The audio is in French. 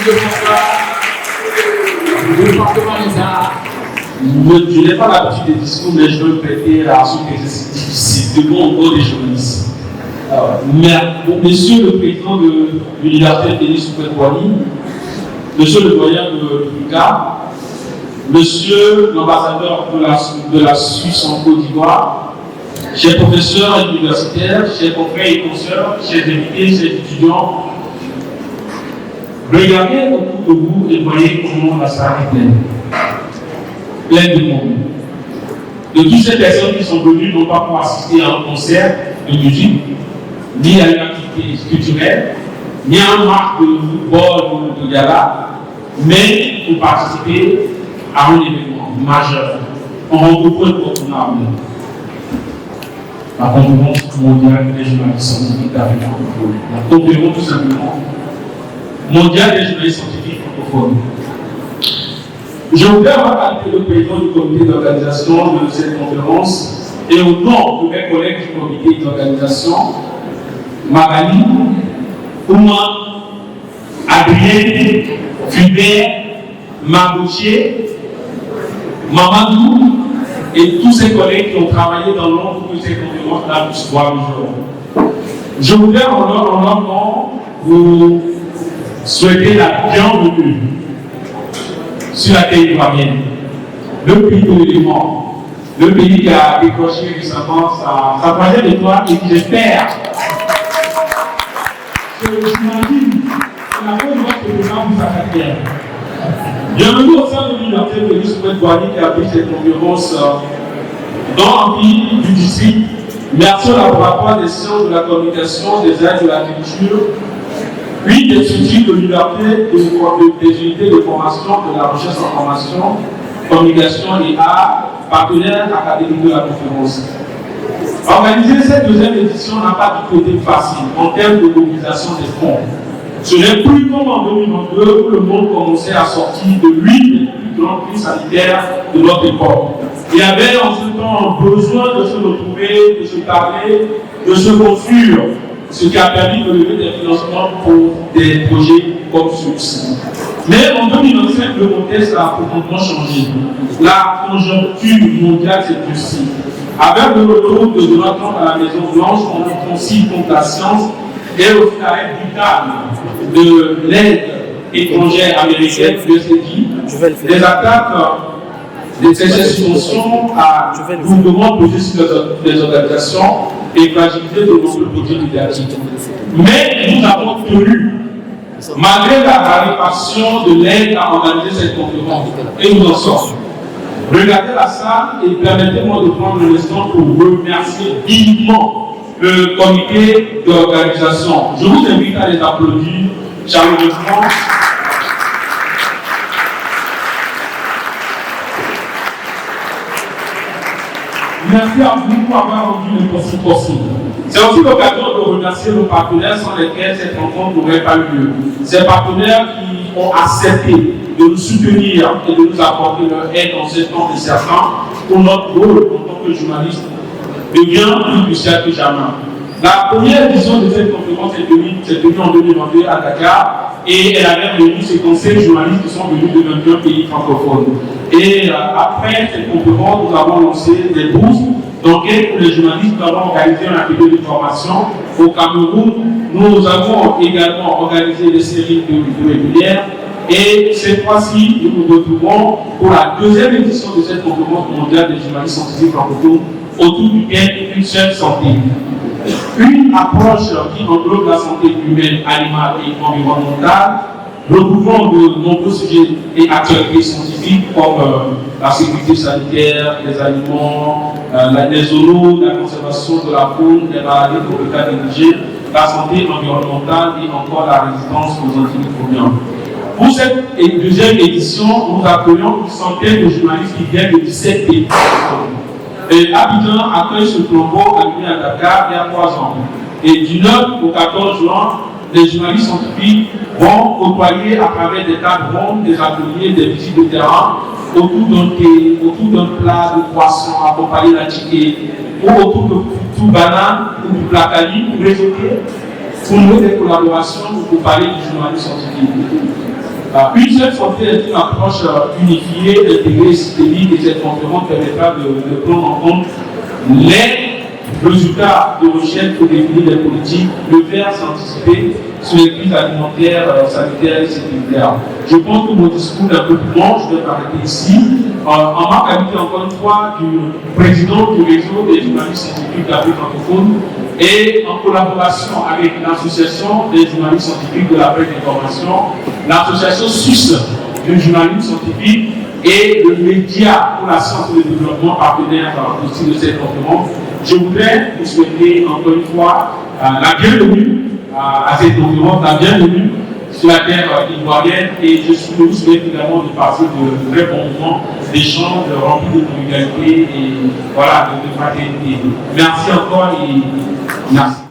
Je n'ai pas l'habitude des discours, mais je veux prêter à ceux qui exercent difficile, devant encore des journalistes. Monsieur le président de l'université Denis Soukouet-Boigny, monsieur le doyen de l'UCA, monsieur l'ambassadeur de la Suisse en Côte d'Ivoire, chers professeurs universitaires, chers confrères et consoeurs, chers invités, chers étudiants, regardez autour de vous et voyez comment la salle est pleine. Pleine de monde. De toutes ces personnes qui sont venues, non pas pour assister à un concert de musique, ni à une activité culturelle, ni à un match de football ou de gala, mais pour participer à un événement majeur. On rencontre incontournable la conférence mondiale des journalistes scientifiques d'Afrique francophone. La conférence tout simplement mondiale des journalistes scientifiques francophones. Je voudrais avoir le président du comité d'organisation de cette conférence et au nom de mes collègues du comité d'organisation, Magali, Ouma, Adrien, Fulbert, Margoutier, Mamadou et tous ces collègues qui ont travaillé dans l'ombre de ces conférences là pour 3 jours. Je voudrais en leur nom vous souhaiter la bienvenue sur la terre ivoirienne, le pays de l'élément, le pays qui a décroché récemment sa 3e étoile et qui j'espère que j'imagine que la bonne voie que le temps vous appartient. Bienvenue au sein de l'université de Denis Soukouet-Boigny qui a pris cette conférence dans l'empire du district. Merci au laboratoire des sciences de la communication, des arts et de la culture, puis des structures de l'université, des unités de formation, de la recherche en formation, communication et arts, partenaires académiques de la conférence. Organiser cette 2e édition n'a pas du côté facile en termes de mobilisation des fonds. Ce n'est plus comme en 2022 où le monde commençait à sortir de l'une des plus grandes crises sanitaires de notre époque. Il y avait en ce temps besoin de se retrouver, de se parler, de se construire, ce qui a permis de lever des financements pour des projets comme celui-ci. Mais en 2025, le contexte a profondément changé. La conjoncture mondiale s'est durcie. Avec le retour de Donald Trump à la Maison-Blanche, on aussi contre la science et au arrêt brutal de l'aide étrangère américaine, des attaques des subventions à gouvernement posées sur les organisations et fragiliser de notre budget médiatique. Mais nous avons tenu, malgré la raréfaction de l'aide à organiser cette conférence, et nous en sommes. Regardez la salle et permettez-moi de prendre un instant pour remercier vivement le comité d'organisation. Je vous invite à les applaudir chaleureusement. Merci à vous pour avoir rendu le possible. C'est aussi l'occasion de remercier nos partenaires sans lesquels cette rencontre n'aurait pas eu lieu. Ces partenaires qui ont accepté de nous soutenir et de nous apporter leur aide dans ce temps incertain pour notre rôle en tant que journaliste devient plus crucial que jamais. La première édition de cette conférence s'est tenue en 2022 à Dakar et elle avait réuni ces conseils journalistes qui sont venus de 21 pays francophones. Et après cette conférence, nous avons lancé des bourses d'enquête pour les journalistes. Nous avons organisé un atelier de formation au Cameroun. Nous avons également organisé des séries de vidéos régulières. Et cette fois-ci, nous nous retrouvons pour la 2e édition de cette conférence mondiale des journalistes scientifiques francophones autour du thème une seule santé. Une approche qui englobe la santé humaine, animale et environnementale, recouvrant de nombreux sujets et actualités scientifiques comme la sécurité sanitaire, les aliments, les zoonoses, la conservation de la faune, les maladies tropicales négligées, la santé environnementale et encore la résistance aux antimicrobiens. Pour cette 2e édition, nous accueillons une centaine de journalistes qui viennent de 17 pays. Et Abidjan accueille ce flambeau allumé à Dakar il y a 3 ans. Et du 9 au 14 juin, les journalistes scientifiques vont côtoyer à travers des tables rondes, des ateliers, des visites de terrain, autour d'un thé, autour d'un plat de poisson accompagné d'un ticket, ou autour de tout banane ou du placali pour réseauter, pour nouer des collaborations ou pour parler du journalisme scientifique. Une seule frontière est une approche unifiée, intégrée, systémique, et cette conférence permettra de prendre en compte les résultats de recherche pour définir les politiques, le faire s'anticiper sur les crises alimentaires, sanitaires et sécuritaires. Je pense que mon discours est un peu plus long, je vais m'arrêter ici. En ma qualité, encore une fois, du président du réseau des journalistes scientifiques d'Afrique francophone et en collaboration avec l'association des journalistes scientifiques de la presse d'information, l'association suisse du journalisme scientifique et le média pour la science et le développement partenaire aussi de cette conférence. Je voudrais vous souhaiter encore une fois la bienvenue à cette conférence, la bienvenue sur la terre ivoirienne, et je vous souhaite également de passer de très bons moments d'échange remplis de convivialité et voilà, de fraternité. Merci encore et merci.